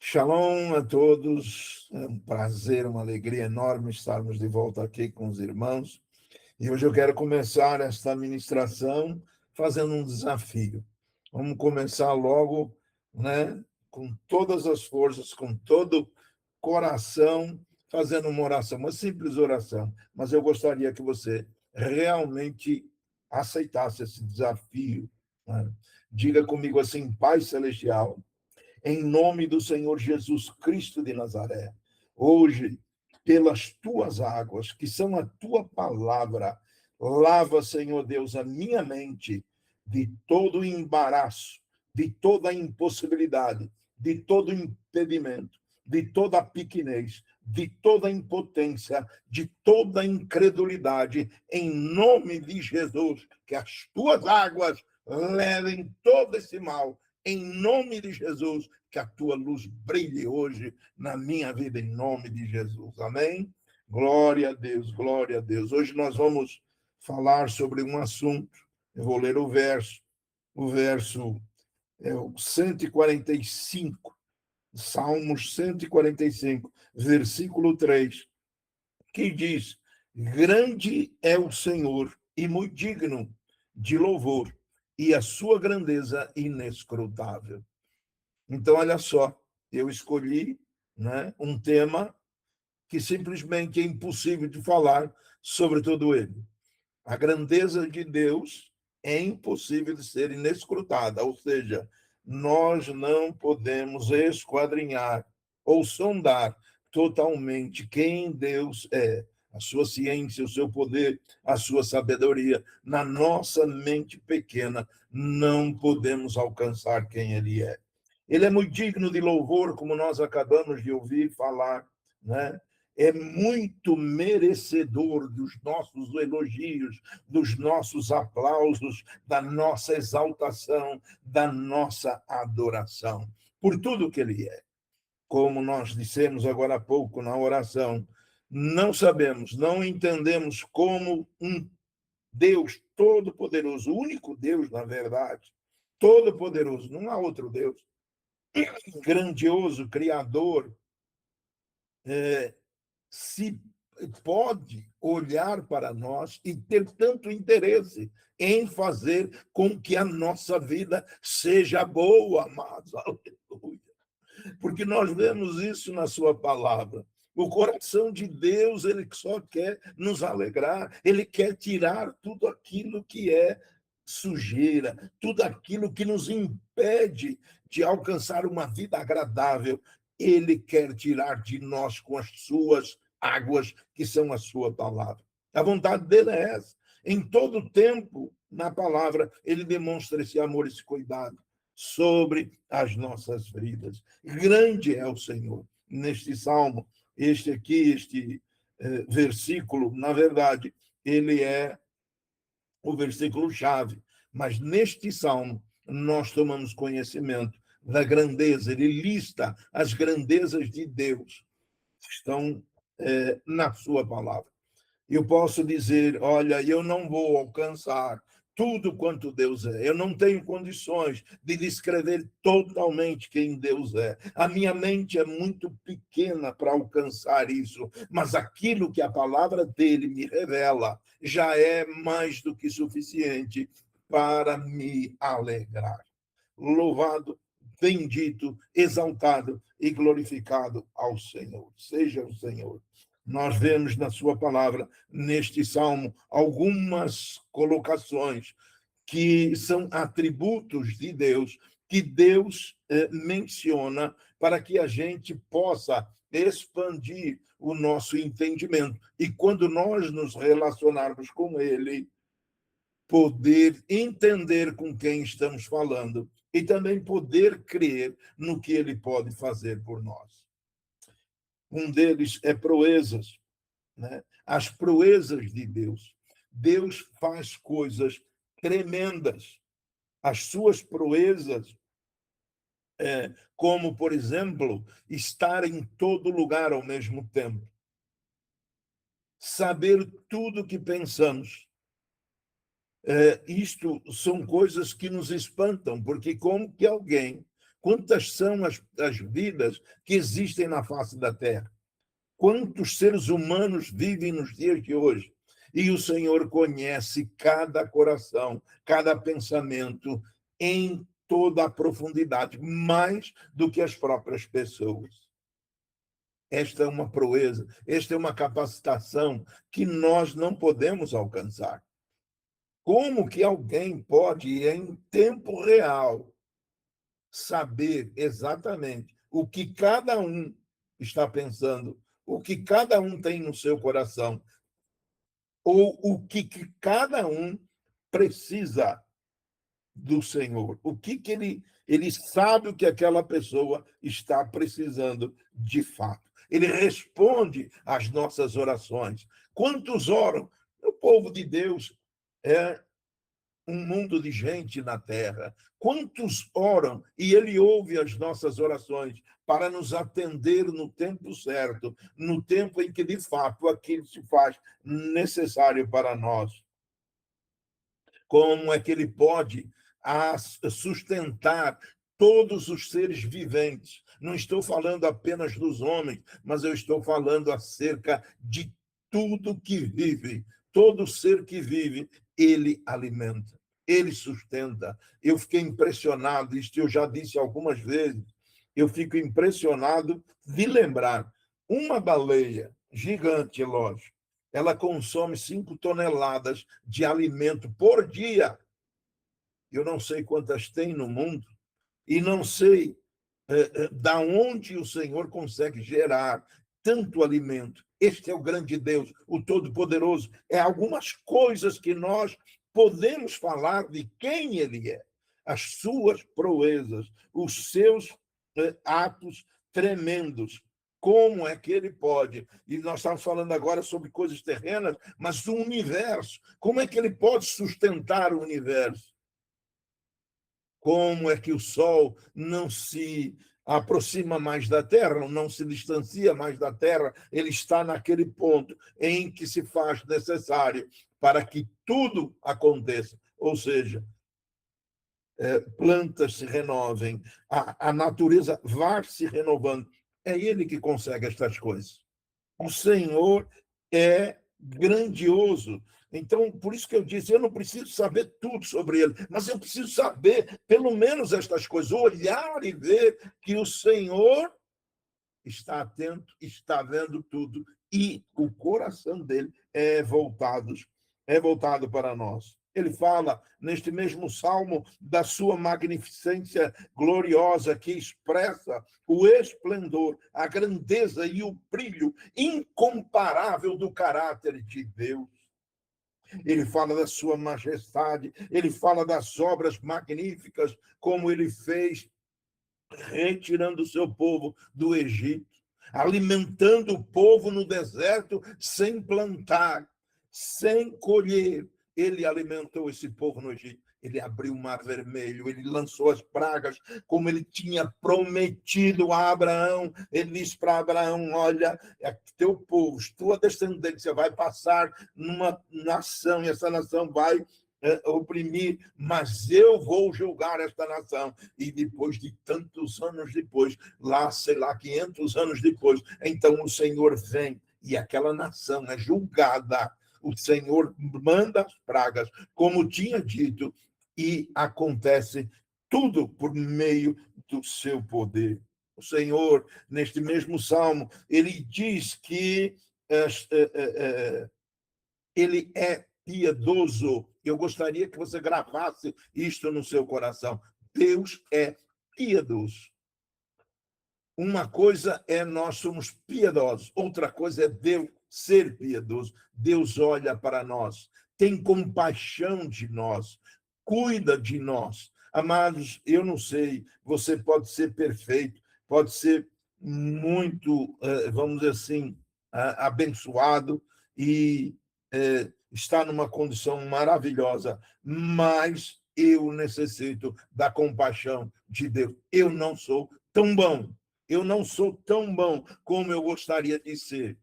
Shalom a todos, é um prazer, uma alegria enorme estarmos de volta aqui com os irmãos. E hoje eu quero começar esta ministração fazendo um desafio. Vamos começar logo, né, com todas as forças, com todo o coração, fazendo uma oração, uma simples oração. Mas eu gostaria que você realmente aceitasse esse desafio, né? Diga comigo assim: Pai Celestial, em nome do Senhor Jesus Cristo de Nazaré, hoje, pelas tuas águas, que são a tua palavra, lava, Senhor Deus, a minha mente de todo embaraço, de toda impossibilidade, de todo impedimento, de toda pequenez, de toda impotência, de toda incredulidade, em nome de Jesus, que as tuas águas levem todo esse mal, em nome de Jesus, que a tua luz brilhe hoje na minha vida, em nome de Jesus. Amém? Glória a Deus, glória a Deus. Hoje nós vamos falar sobre um assunto. Eu vou ler o verso é o 145, Salmos 145, versículo 3, que diz: grande é o Senhor e muito digno de louvor, e a sua grandeza inescrutável. Então, olha só, eu escolhi, né, um tema que simplesmente é impossível de falar sobre todo ele. A grandeza de Deus é impossível de ser inescrutada, ou seja, nós não podemos esquadrinhar ou sondar totalmente quem Deus é, a sua ciência, o seu poder, a sua sabedoria. Na nossa mente pequena, não podemos alcançar quem Ele é. Ele é muito digno de louvor, como nós acabamos de ouvir falar, né? É muito merecedor dos nossos elogios, dos nossos aplausos, da nossa exaltação, da nossa adoração, por tudo que Ele é. Como nós dissemos agora há pouco na oração, não sabemos, não entendemos como um Deus todo-poderoso, o único Deus, na verdade, todo-poderoso, não há outro Deus, grandioso, criador, se pode olhar para nós e ter tanto interesse em fazer com que a nossa vida seja boa, amados, aleluia. Porque nós vemos isso na sua palavra. O coração de Deus, ele só quer nos alegrar, ele quer tirar tudo aquilo que é sujeira, tudo aquilo que nos impede de alcançar uma vida agradável. Ele quer tirar de nós com as suas águas, que são a sua palavra. A vontade dele é essa. Em todo tempo, na palavra, ele demonstra esse amor, esse cuidado sobre as nossas vidas. Grande é o Senhor. Neste salmo, este versículo, na verdade, ele é o versículo-chave. Mas neste salmo, nós tomamos conhecimento da grandeza. Ele lista as grandezas de Deus que estão na sua palavra. Eu posso dizer: olha, eu não vou alcançar tudo quanto Deus é. Eu não tenho condições de descrever totalmente quem Deus é. A minha mente é muito pequena para alcançar isso, mas aquilo que a palavra dele me revela já é mais do que suficiente para me alegrar. Louvado, bendito, exaltado e glorificado ao Senhor. Seja o Senhor. Nós vemos na sua palavra, neste salmo, algumas colocações que são atributos de Deus, que Deus menciona para que a gente possa expandir o nosso entendimento. E quando nós nos relacionarmos com Ele, poder entender com quem estamos falando e também poder crer no que Ele pode fazer por nós. Um deles é proezas, né? As proezas de Deus. Deus faz coisas tremendas. As suas proezas, como, por exemplo, estar em todo lugar ao mesmo tempo. Saber tudo o que pensamos. Isto são coisas que nos espantam, porque como que alguém Quantas são as vidas que existem na face da terra? Quantos seres humanos vivem nos dias de hoje? E o Senhor conhece cada coração, cada pensamento em toda a profundidade, mais do que as próprias pessoas. Esta é uma proeza, esta é uma capacitação que nós não podemos alcançar. Como que alguém pode, em tempo real, saber exatamente o que cada um está pensando, o que cada um tem no seu coração, ou o que cada um precisa do Senhor? O que ele sabe o que aquela pessoa está precisando de fato? Ele responde às nossas orações. Quantos oram? O povo de Deus é um mundo de gente na terra. Quantos oram e ele ouve as nossas orações para nos atender no tempo certo, no tempo em que, de fato, aquilo se faz necessário para nós. Como é que ele pode sustentar todos os seres viventes? Não estou falando apenas dos homens, mas eu estou falando acerca de tudo que vive. Todo ser que vive, ele alimenta, ele sustenta. Eu fiquei impressionado, isto eu já disse algumas vezes, eu fico impressionado de lembrar uma baleia gigante, lógico, ela consome 5 toneladas de alimento por dia. Eu não sei quantas tem no mundo e não sei da onde o Senhor consegue gerar tanto alimento. Este é o grande Deus, o Todo-Poderoso. É algumas coisas que nós podemos falar de quem Ele é, as suas proezas, os seus atos tremendos. Como é que ele pode? E nós estamos falando agora sobre coisas terrenas, mas o universo. Como é que ele pode sustentar o universo? Como é que o Sol não se aproxima mais da Terra, não se distancia mais da Terra? Ele está naquele ponto em que se faz necessário para que tudo aconteça. Ou seja, plantas se renovem, a natureza vai se renovando. É ele que consegue estas coisas. O Senhor é grandioso. Então, por isso que eu disse, eu não preciso saber tudo sobre ele, mas eu preciso saber pelo menos estas coisas, olhar e ver que o Senhor está atento, está vendo tudo e o coração dele é voltado para nós. Ele fala neste mesmo salmo da sua magnificência gloriosa que expressa o esplendor, a grandeza e o brilho incomparável do caráter de Deus. Ele fala da sua majestade, ele fala das obras magníficas como ele fez retirando o seu povo do Egito, alimentando o povo no deserto sem plantar, sem colher. Ele alimentou esse povo no Egito. Ele abriu o Mar Vermelho, ele lançou as pragas, como ele tinha prometido a Abraão. Ele disse para Abraão: olha, teu povo, tua descendência vai passar numa nação, e essa nação vai oprimir, mas eu vou julgar esta nação. E depois de tantos anos depois, lá, sei lá, 500 anos depois, então o Senhor vem e aquela nação é julgada. O Senhor manda as pragas, como tinha dito, e acontece tudo por meio do seu poder. O Senhor, neste mesmo salmo, ele diz que ele é piedoso. Eu gostaria que você gravasse isto no seu coração. Deus é piedoso. Uma coisa é nós somos piedosos, outra coisa é Deus ser piedoso. Deus olha para nós, tem compaixão de nós, cuida de nós. Amados, eu não sei, você pode ser perfeito, pode ser muito, vamos dizer assim, abençoado e está numa condição maravilhosa, mas eu necessito da compaixão de Deus. Eu não sou tão bom, eu não sou tão bom como eu gostaria de ser.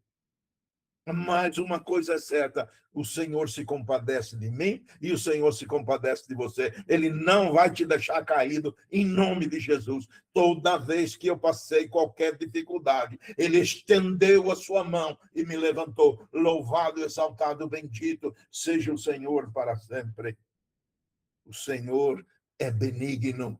Mas uma coisa é certa, o Senhor se compadece de mim e o Senhor se compadece de você. Ele não vai te deixar caído em nome de Jesus. Toda vez que eu passei qualquer dificuldade, Ele estendeu a sua mão e me levantou. Louvado, exaltado, bendito seja o Senhor para sempre. O Senhor é benigno.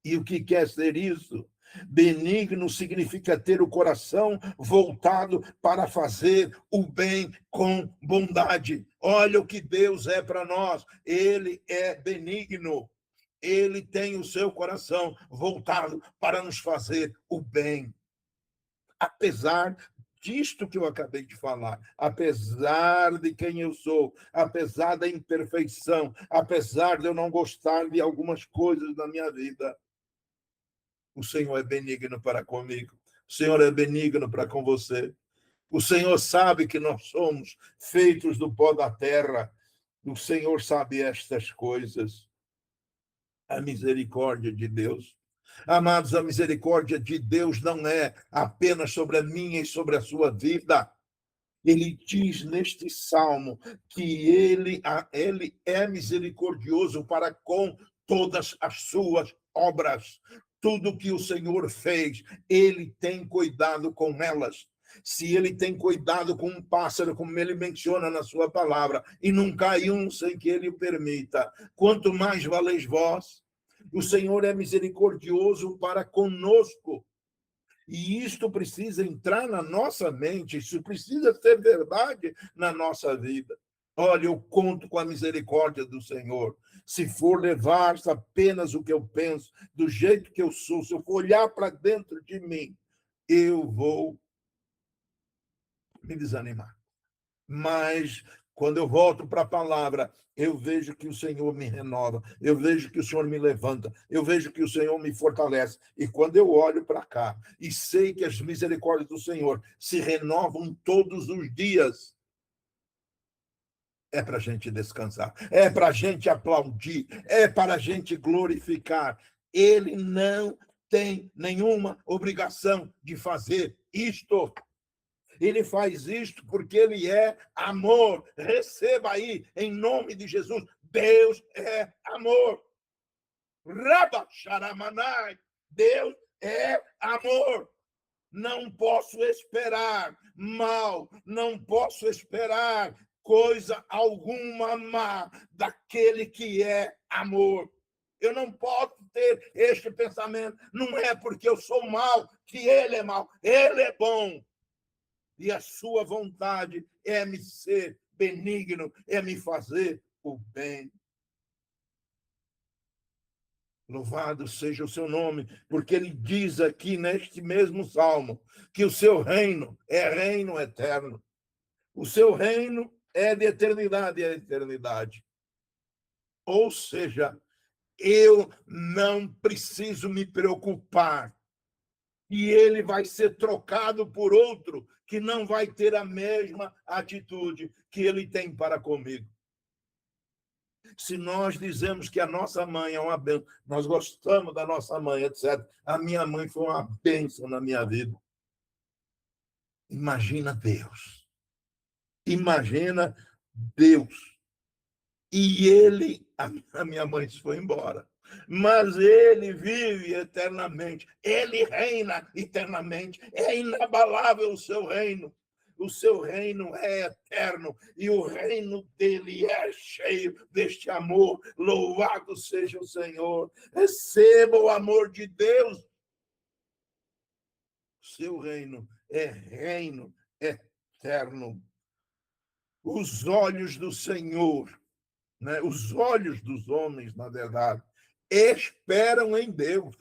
E o que quer ser isso? Benigno significa ter o coração voltado para fazer o bem com bondade. Olha o que Deus é para nós. Ele é benigno. Ele tem o seu coração voltado para nos fazer o bem. Apesar disto que eu acabei de falar, apesar de quem eu sou, apesar da imperfeição, apesar de eu não gostar de algumas coisas da minha vida, o Senhor é benigno para comigo. O Senhor é benigno para com você. O Senhor sabe que nós somos feitos do pó da terra. O Senhor sabe estas coisas. A misericórdia de Deus. Amados, a misericórdia de Deus não é apenas sobre a minha e sobre a sua vida. Ele diz neste salmo que ele é misericordioso para com todas as suas obras. Tudo que o Senhor fez, ele tem cuidado com elas. Se ele tem cuidado com um pássaro, como ele menciona na sua palavra, e não cai um sem que ele o permita, quanto mais valeis vós. O Senhor é misericordioso para conosco. E isto precisa entrar na nossa mente, isso precisa ser verdade na nossa vida. Olha, eu conto com a misericórdia do Senhor. Se for levar apenas o que eu penso, do jeito que eu sou, se eu for olhar para dentro de mim, eu vou me desanimar. Mas quando eu volto para a palavra, eu vejo que o Senhor me renova, eu vejo que o Senhor me levanta, eu vejo que o Senhor me fortalece. E quando eu olho para cá e sei que as misericórdias do Senhor se renovam todos os dias, é para a gente descansar, é para a gente aplaudir, é para a gente glorificar. Ele não tem nenhuma obrigação de fazer isto. Ele faz isto porque ele é amor. Receba aí, em nome de Jesus. Deus é amor. Rabba Sharamanai. Deus é amor. Não posso esperar mal, não posso esperar coisa alguma má daquele que é amor. Eu não posso ter este pensamento. Não é porque eu sou mal que ele é mal. Ele é bom. E a sua vontade é me ser benigno, é me fazer o bem. Louvado seja o seu nome, porque ele diz aqui neste mesmo salmo que o seu reino é reino eterno. O seu reino é de eternidade a eternidade. Ou seja, eu não preciso me preocupar e ele vai ser trocado por outro que não vai ter a mesma atitude que ele tem para comigo. Se nós dizemos que a nossa mãe é uma bênção, nós gostamos da nossa mãe, etc. A minha mãe foi uma bênção na minha vida. Imagina Deus. Imagina Deus. E ele, a minha mãe se foi embora. Mas ele vive eternamente. Ele reina eternamente. É inabalável o seu reino. O seu reino é eterno e o reino dele é cheio deste amor. Louvado seja o Senhor. Receba o amor de Deus. O seu reino é reino eterno. Os olhos do Senhor, né? Os olhos dos homens, na verdade, esperam em Deus.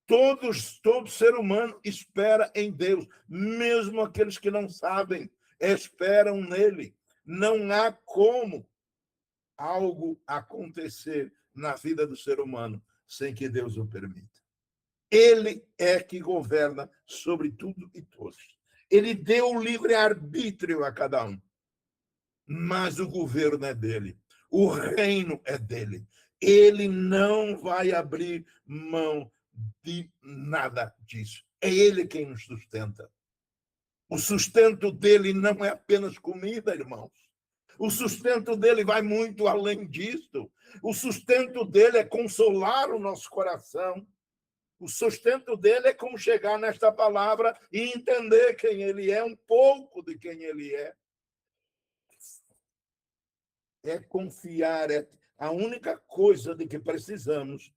Todo ser humano espera em Deus, mesmo aqueles que não sabem, esperam nele. Não há como algo acontecer na vida do ser humano sem que Deus o permita. Ele é que governa sobre tudo e todos. Ele deu o livre-arbítrio a cada um, mas o governo é dele, o reino é dele. Ele não vai abrir mão de nada disso. É ele quem nos sustenta. O sustento dele não é apenas comida, irmãos. O sustento dele vai muito além disso. O sustento dele é consolar o nosso coração. O sustento dele é como chegar nesta palavra e entender quem ele é, um pouco de quem ele é. É confiar, é a única coisa de que precisamos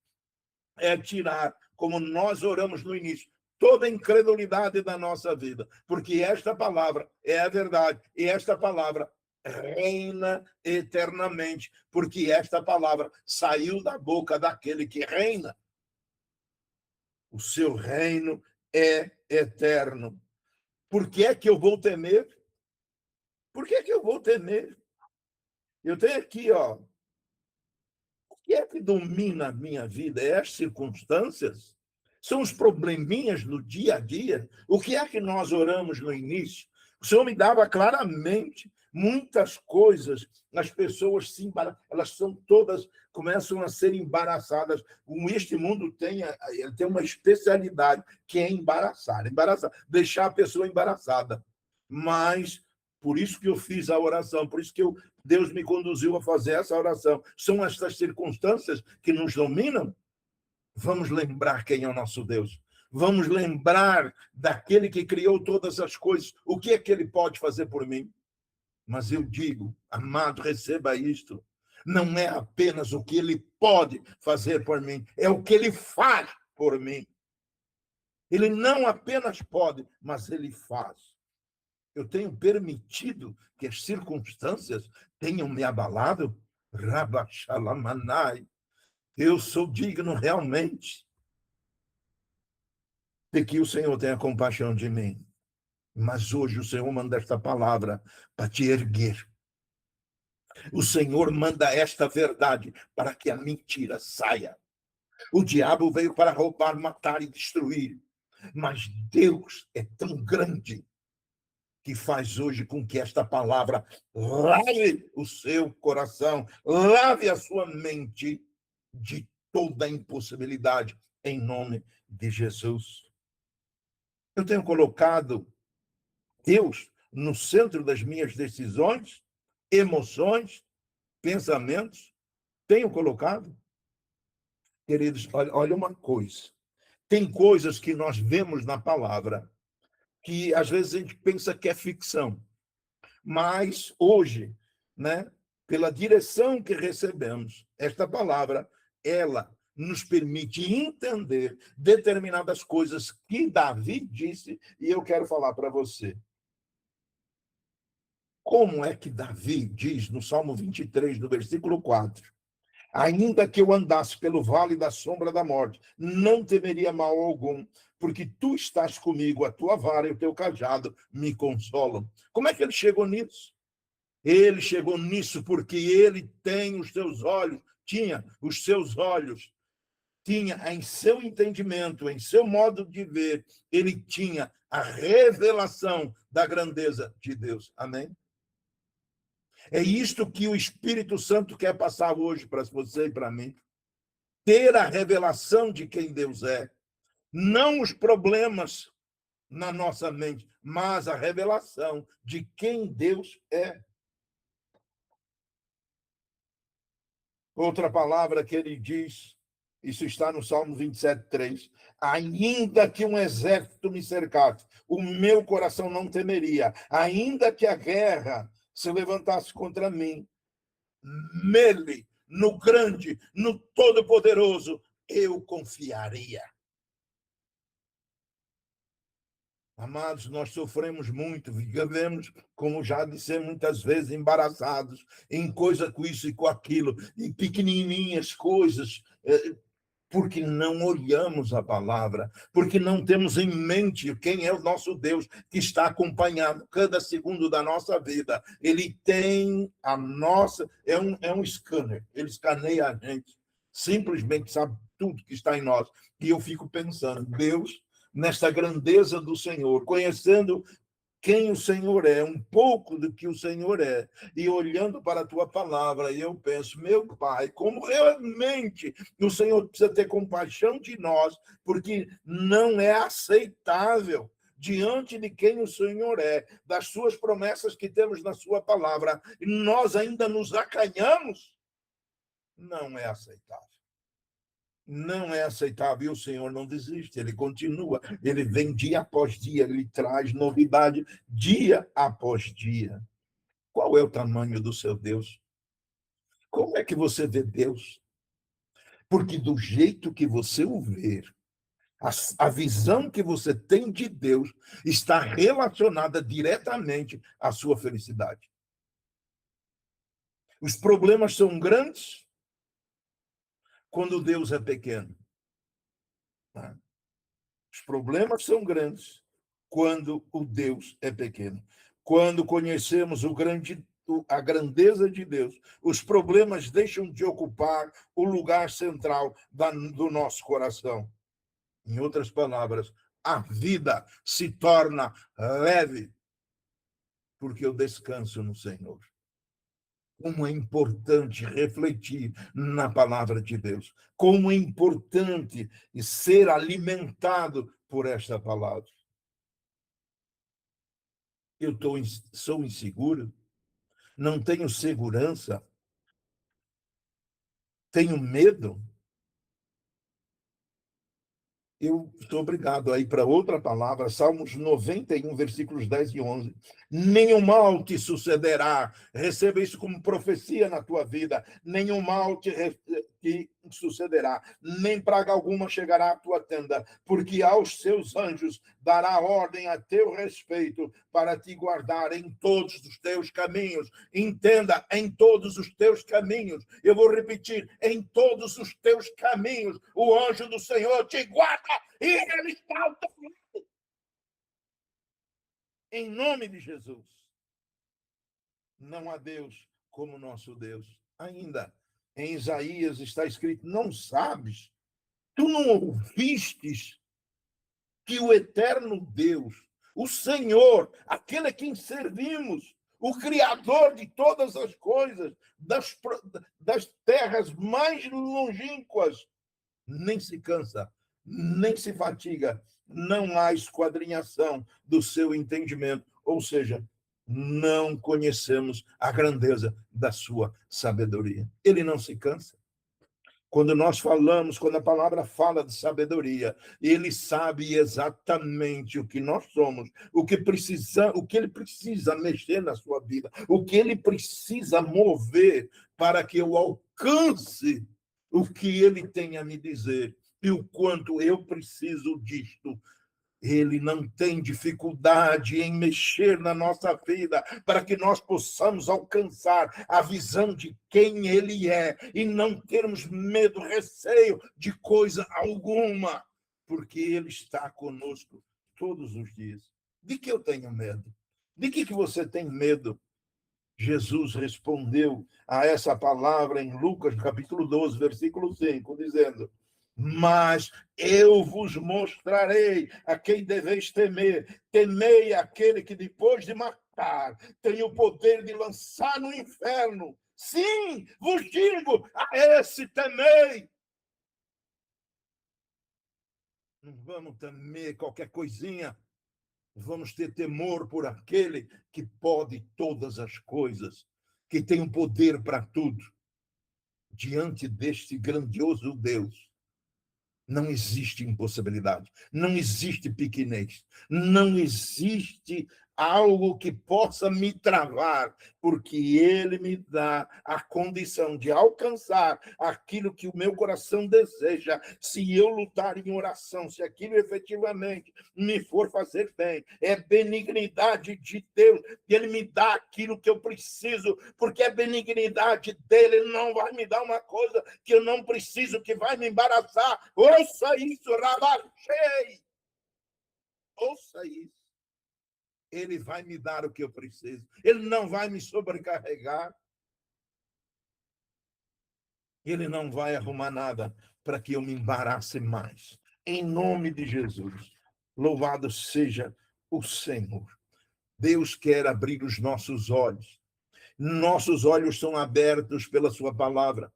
é tirar, como nós oramos no início, toda a incredulidade da nossa vida, porque esta palavra é a verdade, e esta palavra reina eternamente, porque esta palavra saiu da boca daquele que reina. O seu reino é eterno. Por que é que eu vou temer? Por que é que eu vou temer? Eu tenho aqui, ó, o que é que domina a minha vida? É as circunstâncias? São os probleminhas do dia a dia? O que é que nós oramos no início? O Senhor me dava claramente muitas coisas, as pessoas se elas são todas, começam a ser embaraçadas. Este mundo ele tem uma especialidade, que é embaraçar, deixar a pessoa embaraçada. Mas, por isso que eu fiz a oração, por isso que Deus me conduziu a fazer essa oração. São estas circunstâncias que nos dominam. Vamos lembrar quem é o nosso Deus. Vamos lembrar daquele que criou todas as coisas. O que é que ele pode fazer por mim? Mas eu digo, amado, receba isto. Não é apenas o que ele pode fazer por mim, é o que ele faz por mim. Ele não apenas pode, mas ele faz. Eu tenho permitido que as circunstâncias tenham me abalado? Rabachalamanai. Eu sou digno realmente de que o Senhor tenha compaixão de mim. Mas hoje o Senhor manda esta palavra para te erguer. O Senhor manda esta verdade para que a mentira saia. O diabo veio para roubar, matar e destruir. Mas Deus é tão grande que faz hoje com que esta palavra lave o seu coração, lave a sua mente de toda impossibilidade, em nome de Jesus. Eu tenho colocado Deus no centro das minhas decisões, emoções, pensamentos. Tenho colocado? Queridos, olha uma coisa. Tem coisas que nós vemos na palavra que às vezes a gente pensa que é ficção. Mas hoje, né, pela direção que recebemos, esta palavra, ela nos permite entender determinadas coisas que Davi disse, e eu quero falar para você. Como é que Davi diz no Salmo 23, no versículo 4? Ainda que eu andasse pelo vale da sombra da morte, não temeria mal algum, porque tu estás comigo, a tua vara e o teu cajado me consolam. Como é que ele chegou nisso? Ele chegou nisso porque ele tem os seus olhos, tinha os seus olhos, tinha em seu entendimento, em seu modo de ver, ele tinha a revelação da grandeza de Deus. Amém? É isto que o Espírito Santo quer passar hoje para você e para mim. Ter a revelação de quem Deus é. Não os problemas na nossa mente, mas a revelação de quem Deus é. Outra palavra que ele diz, isso está no Salmo 27:3. Ainda que um exército me cercasse, o meu coração não temeria. Ainda que a guerra se levantasse contra mim, nele, no grande, no todo-poderoso, eu confiaria. Amados, nós sofremos muito, vivemos, como já disse muitas vezes, embaraçados em coisa com isso e com aquilo, em pequenininhas coisas, porque não olhamos a palavra, porque não temos em mente quem é o nosso Deus, que está acompanhando cada segundo da nossa vida. Ele tem a nossa, é um scanner, ele escaneia a gente, simplesmente sabe tudo que está em nós. E eu fico pensando, Deus, nesta grandeza do Senhor, conhecendo quem o Senhor é, um pouco do que o Senhor é, e olhando para a tua palavra, e eu penso, meu Pai, como realmente o Senhor precisa ter compaixão de nós, porque não é aceitável diante de quem o Senhor é, das suas promessas que temos na sua palavra, e nós ainda nos acanhamos, não é aceitável. Não é aceitável. E o Senhor não desiste, ele continua. Ele vem dia após dia, ele traz novidade dia após dia. Qual é o tamanho do seu Deus? Como é que você vê Deus? Porque do jeito que você o vê, a visão que você tem de Deus está relacionada diretamente à sua felicidade. Os problemas são grandes quando Deus é pequeno. Os problemas são grandes quando o Deus é pequeno. Quando conhecemos a grandeza de Deus, os problemas deixam de ocupar o lugar central do nosso coração. Em outras palavras, a vida se torna leve, porque eu descanso no Senhor. Como é importante refletir na palavra de Deus. Como é importante ser alimentado por esta palavra. Eu sou inseguro, não tenho segurança, tenho medo. Eu estou obrigado a ir para outra palavra, Salmos 91, versículos 10 e 11. Nenhum mal te sucederá. Receba isso como profecia na tua vida. Nenhum mal te sucederá. Nem praga alguma chegará à tua tenda, porque aos seus anjos dará ordem a teu respeito para te guardar em todos os teus caminhos. Entenda, em todos os teus caminhos. Eu vou repetir, em todos os teus caminhos, o anjo do Senhor te guarda e ele está ao teu lado. Em nome de Jesus. Não há Deus como nosso Deus. Ainda, em Isaías está escrito, não sabes, tu não ouvistes que o eterno Deus, o Senhor, aquele a quem servimos, o Criador de todas as coisas, das terras mais longínquas, nem se cansa, nem se fatiga, não há esquadrinhação do seu entendimento, ou seja, não conhecemos a grandeza da sua sabedoria. Ele não se cansa. Quando nós falamos, quando a palavra fala de sabedoria, ele sabe exatamente o que nós somos, o que ele precisa mexer na sua vida, o que ele precisa mover para que eu alcance o que ele tem a me dizer e o quanto eu preciso disto. Ele não tem dificuldade em mexer na nossa vida para que nós possamos alcançar a visão de quem ele é e não termos medo, receio de coisa alguma, porque ele está conosco todos os dias. De que eu tenho medo? De que você tem medo? Jesus respondeu a essa palavra em Lucas, capítulo 12, versículo 5, dizendo: mas eu vos mostrarei a quem deveis temer. Temei aquele que, depois de matar, tem o poder de lançar no inferno. Sim, vos digo, a esse temei. Não vamos temer qualquer coisinha. Vamos ter temor por aquele que pode todas as coisas, que tem o poder para tudo. Diante deste grandioso Deus, não existe impossibilidade, não existe pequenez, não existe algo que possa me travar, porque ele me dá a condição de alcançar aquilo que o meu coração deseja, se eu lutar em oração, se aquilo efetivamente me for fazer bem. É benignidade de Deus, e ele me dá aquilo que eu preciso, porque a benignidade dele. Ele não vai me dar uma coisa que eu não preciso, que vai me embaraçar. Ouça isso, Rabachei! Ouça isso. Ele vai me dar o que eu preciso. Ele não vai me sobrecarregar. Ele não vai arrumar nada para que eu me embarace mais. Em nome de Jesus. Louvado seja o Senhor. Deus quer abrir os nossos olhos. Nossos olhos são abertos pela sua palavra.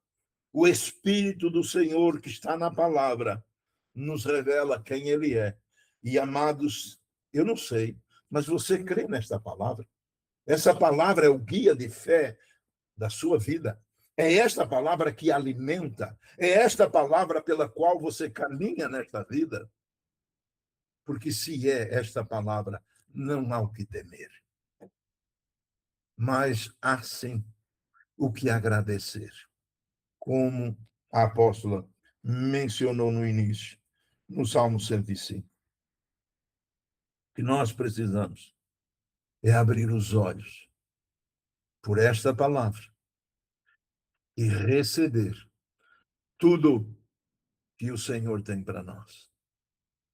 O Espírito do Senhor que está na palavra nos revela quem ele é. E, amados, Eu não sei, mas você crê nesta palavra? Essa palavra é o guia de fé da sua vida. É esta palavra que alimenta, é esta palavra pela qual você caminha nesta vida. Porque se é esta palavra, não há o que temer. Mas há sim o que agradecer. Como a apóstola mencionou no início, no Salmo 105. Que nós precisamos é abrir os olhos por esta palavra e receber tudo que o Senhor tem para nós.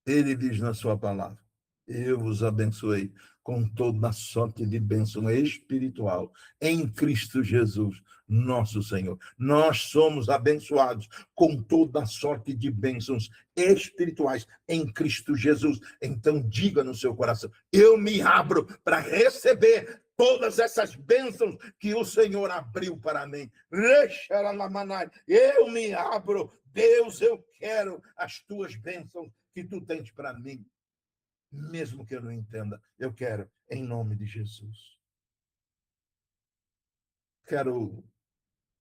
Ele diz na sua palavra: eu vos abençoei com toda a sorte de bênção espiritual em Cristo Jesus, nosso Senhor. Nós somos abençoados com toda a sorte de bênçãos espirituais em Cristo Jesus. Então diga no seu coração: eu me abro para receber todas essas bênçãos que o Senhor abriu para mim. Eu me abro, Deus, eu quero as tuas bênçãos que tu tens para mim, mesmo que eu não entenda, eu quero, em nome de Jesus. Quero,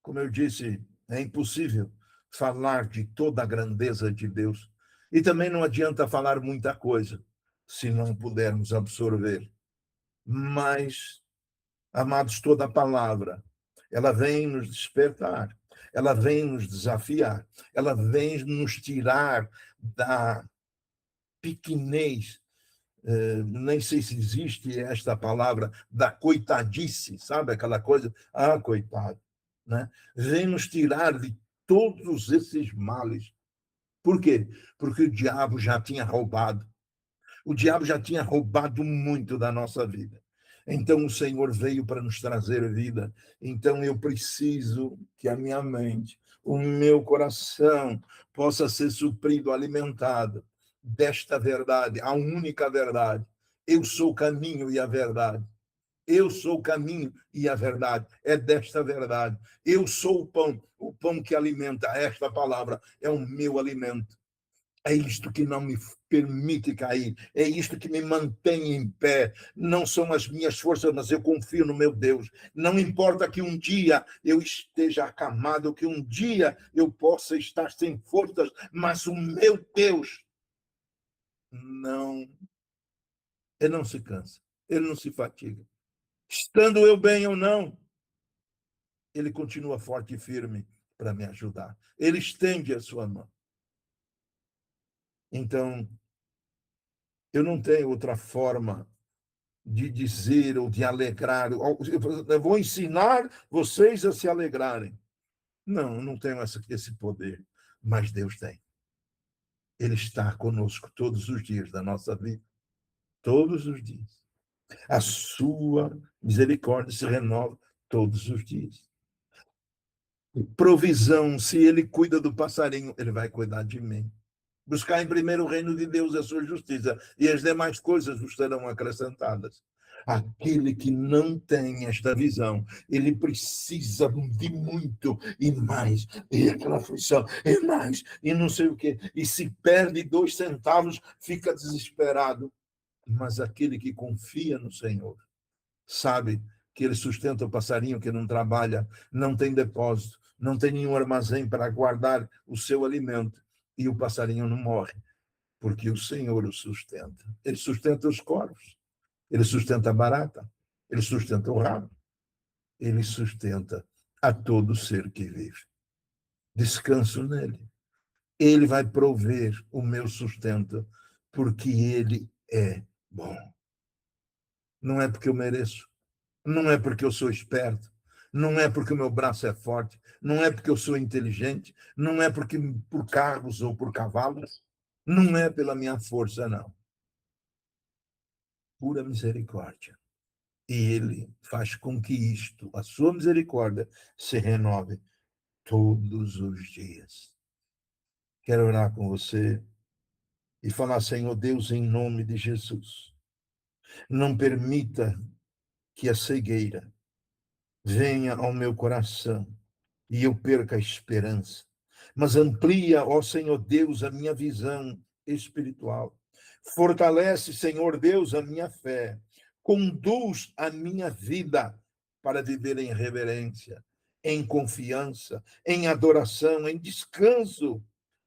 como eu disse, é impossível falar de toda a grandeza de Deus, e também não adianta falar muita coisa, se não pudermos absorver. Mas, amados, toda a palavra, ela vem nos despertar, ela vem nos desafiar, ela vem nos tirar da pequenez, nem sei se existe esta palavra, da coitadice, sabe aquela coisa? Ah, coitado. Né? Vem nos tirar de todos esses males. Por quê? Porque o diabo já tinha roubado. O diabo já tinha roubado muito da nossa vida. Então o Senhor veio para nos trazer vida. Então eu preciso que a minha mente, o meu coração possa ser suprido, alimentado desta verdade, a única verdade. Eu sou o caminho e a verdade. Eu sou o caminho e a verdade. É desta verdade. Eu sou o pão que alimenta. Esta palavra é o meu alimento. É isto que não me permite cair, é isto que me mantém em pé. Não são as minhas forças, mas eu confio no meu Deus. Não importa que um dia eu esteja acamado, que um dia eu possa estar sem forças, mas o meu Deus não, ele não se cansa, ele não se fatiga. Estando eu bem ou não, ele continua forte e firme para me ajudar. Ele estende a sua mão. Então, eu não tenho outra forma de dizer ou de alegrar. Eu vou ensinar vocês a se alegrarem. Não, eu não tenho esse poder, mas Deus tem. Ele está conosco todos os dias da nossa vida, todos os dias. A sua misericórdia se renova todos os dias. Provisão, se ele cuida do passarinho, ele vai cuidar de mim. Buscar em primeiro o reino de Deus a sua justiça, e as demais coisas vos serão acrescentadas. Aquele que não tem esta visão, ele precisa de muito e mais, e aquela aflição, e mais, e não sei o quê. E se perde 2 centavos, fica desesperado. Mas aquele que confia no Senhor, sabe que ele sustenta o passarinho que não trabalha, não tem depósito, não tem nenhum armazém para guardar o seu alimento, e o passarinho não morre, porque o Senhor o sustenta. Ele sustenta os corvos, ele sustenta a barata, ele sustenta o rato, ele sustenta a todo ser que vive. Descanso nele. Ele vai prover o meu sustento, porque ele é bom. Não é porque eu mereço, não é porque eu sou esperto, não é porque o meu braço é forte, não é porque eu sou inteligente, não é porque por carros ou por cavalos, não é pela minha força, não. Pura misericórdia. E ele faz com que isto, a sua misericórdia, se renove todos os dias. Quero orar com você e falar, Senhor Deus, em nome de Jesus, não permita que a cegueira venha ao meu coração e eu perca a esperança, mas amplia, ó Senhor Deus, a minha visão espiritual. Fortalece, Senhor Deus, a minha fé. Conduz a minha vida para viver em reverência, em confiança, em adoração, em descanso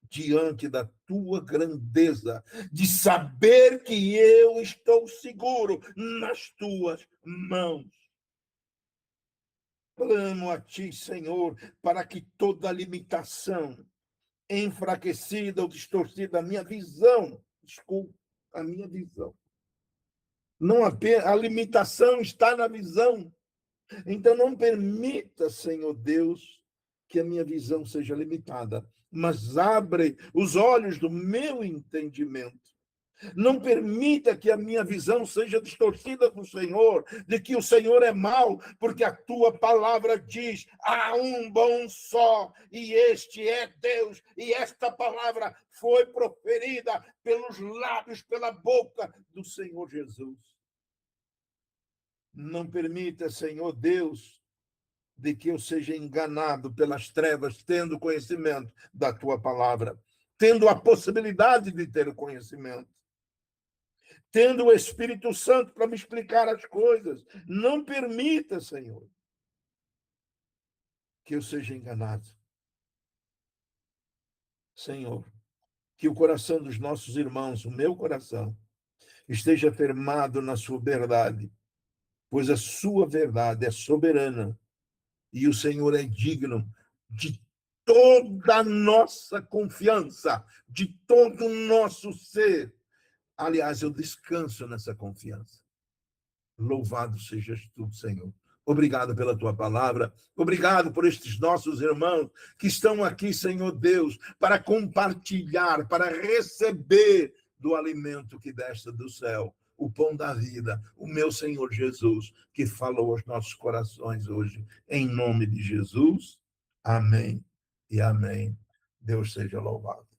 diante da tua grandeza, de saber que eu estou seguro nas tuas mãos. Clamo a ti, Senhor, para que toda limitação enfraquecida ou distorcida a minha visão, desculpa, a minha visão. Não apenas a limitação está na visão. Então não permita, Senhor Deus, que a minha visão seja limitada, mas abre os olhos do meu entendimento. Não permita que a minha visão seja distorcida do Senhor, de que o Senhor é mau, porque a tua palavra diz: há um bom só, e este é Deus, e esta palavra foi proferida pelos lábios, pela boca do Senhor Jesus. Não permita, Senhor Deus, de que eu seja enganado pelas trevas, tendo conhecimento da tua palavra, tendo a possibilidade de ter o conhecimento, tendo o Espírito Santo para me explicar as coisas. Não permita, Senhor, que eu seja enganado. Senhor, que o coração dos nossos irmãos, o meu coração, esteja firmado na sua verdade, pois a sua verdade é soberana e o Senhor é digno de toda a nossa confiança, de todo o nosso ser. Aliás, eu descanso nessa confiança. Louvado sejas tu, Senhor. Obrigado pela tua palavra. Obrigado por estes nossos irmãos que estão aqui, Senhor Deus, para compartilhar, para receber do alimento que desta do céu, o pão da vida, o meu Senhor Jesus, que falou aos nossos corações hoje. Em nome de Jesus. Amém e amém. Deus seja louvado.